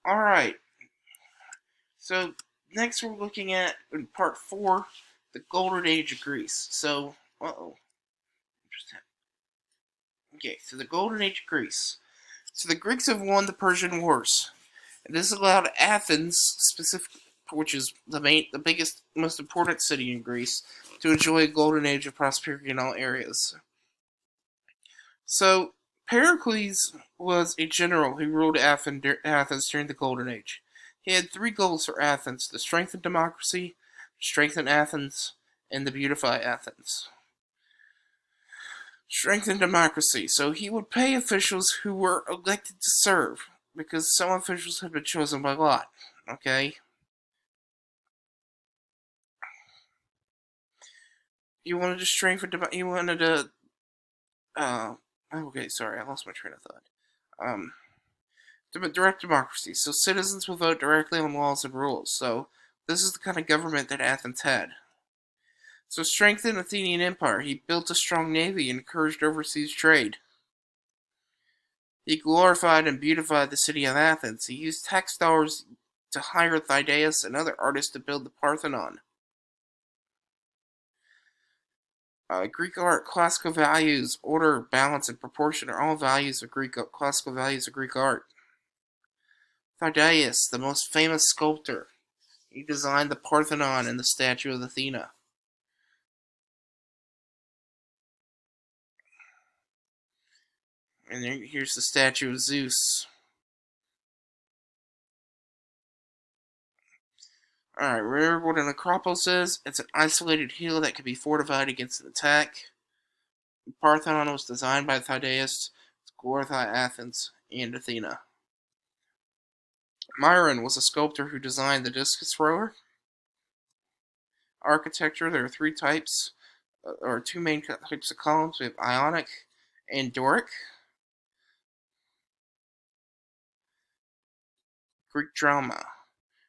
Alright, so next we're looking at, in part 4, the Golden Age of Greece. So, okay, so the Golden Age of Greece. So the Greeks have won the Persian Wars. And this allowed Athens, specifically, which is the biggest, most important city in Greece, to enjoy a golden age of prosperity in all areas. So Pericles was a general who ruled Athens during the Golden Age. He had three goals for Athens: to strengthen democracy, strengthen Athens, and to beautify Athens. Strengthen democracy. So he would pay officials who were elected to serve, because some officials had been chosen by lot. Okay? You wanted to strengthen you wanted to okay, sorry, I lost my train of thought. Um direct democracy. So citizens will vote directly on laws and rules. So this is the kind of government that Athens had. So strengthen Athenian Empire. He built a strong navy and encouraged overseas trade. He glorified and beautified the city of Athens. He used tax dollars to hire Thaddeus and other artists to build the Parthenon. Greek art, classical values, order, balance, and proportion are all values of classical values of Greek art. Thaddeus, the most famous sculptor, he designed the Parthenon and the statue of Athena. And here's the statue of Zeus. Alright, remember what an Acropolis is? It's an isolated hill that can be fortified against an attack. The Parthenon was designed by Thaddeus to glorify Athens and Athena. Myron was a sculptor who designed the discus thrower. Architecture, there are three types, or two main types of columns. We have Ionic and Doric. Greek drama.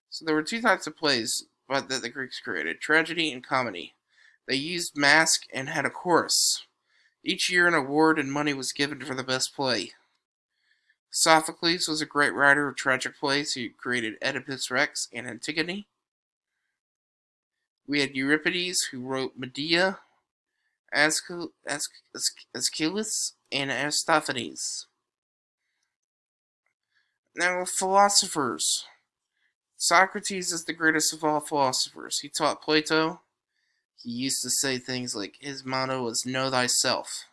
So there were two types of plays that the Greeks created: tragedy and comedy. They used masque and had a chorus. Each year an award and money was given for the best play. Sophocles was a great writer of tragic plays who created Oedipus Rex and Antigone. We had Euripides, who wrote Medea, Aeschylus, and Aristophanes. Now, philosophers. Socrates is the greatest of all philosophers. He taught Plato. He used to say things like his motto was "Know thyself."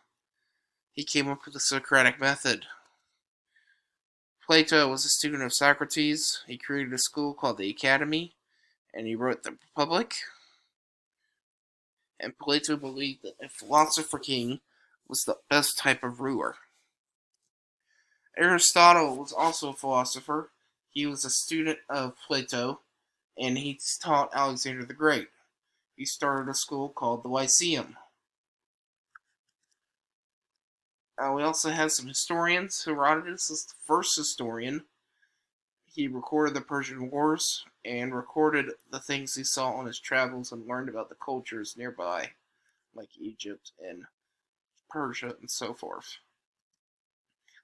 He came up with the Socratic method. Plato was a student of Socrates. He created a school called the Academy, and he wrote the Republic. And Plato believed that a philosopher king was the best type of ruler. Aristotle was also a philosopher. He was a student of Plato, and he taught Alexander the Great. He started a school called the Lyceum. We also have some historians. Herodotus is the first historian. He recorded the Persian Wars and recorded the things he saw on his travels and learned about the cultures nearby, like Egypt and Persia and so forth.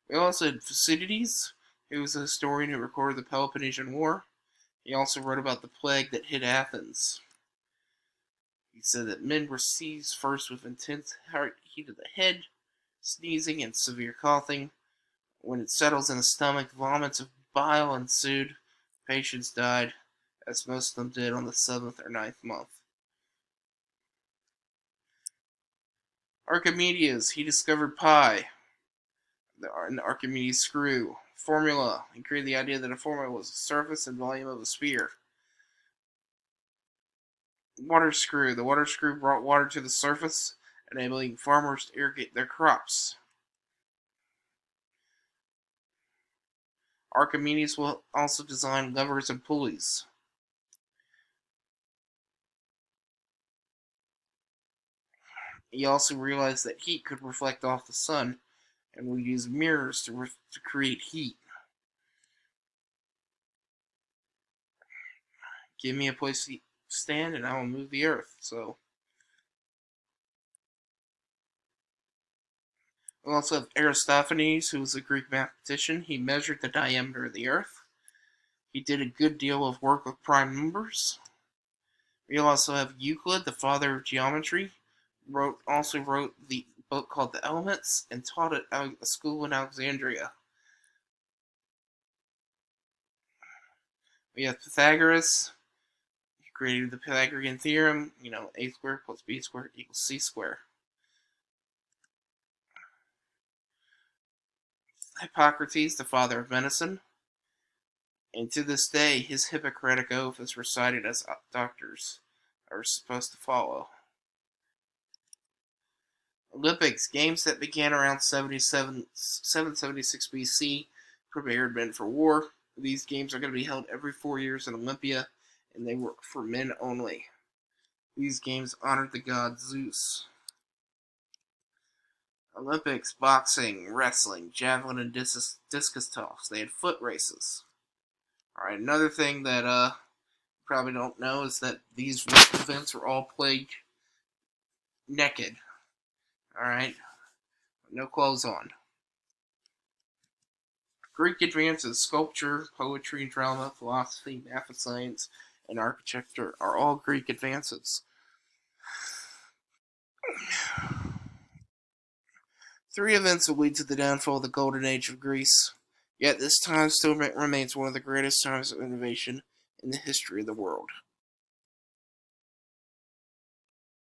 We also had Thucydides, who was a historian who recorded the Peloponnesian War. He also wrote about the plague that hit Athens. He said that men were seized first with intense heat of the head, sneezing, and severe coughing. When it settles in the stomach, vomits of bile ensued. Patients died, as most of them did on the 7th or 9th month. Archimedes, he discovered pi, the Archimedes screw. Formula, he created the idea that a formula was the surface and volume of a sphere. Water screw, the water screw brought water to the surface, enabling farmers to irrigate their crops. Archimedes will also design levers and pulleys. He also realized that heat could reflect off the sun, and would use mirrors to create heat. Give me a place to stand, and I will move the earth. So we also have Aristophanes, who was a Greek mathematician. He measured the diameter of the earth. He did a good deal of work with prime numbers. We also have Euclid, the father of geometry. Also wrote the book called The Elements and taught at a school in Alexandria. We have Pythagoras. He created the Pythagorean theorem. A squared plus b squared equals c squared. Hippocrates, the father of medicine. And to this day, his Hippocratic oath is recited as doctors are supposed to follow. Olympics, games that began around 776 BC, prepared men for war. These games are going to be held every 4 years in Olympia, and they were for men only. These games honored the god Zeus. Olympics, boxing, wrestling, javelin, and discus toss. They had foot races. Alright, another thing that you probably don't know is that these events were all played naked. Alright? No clothes on. Greek advances, sculpture, poetry, drama, philosophy, math and science, and architecture are all Greek advances. Three events will lead to the downfall of the Golden Age of Greece, yet this time still remains one of the greatest times of innovation in the history of the world.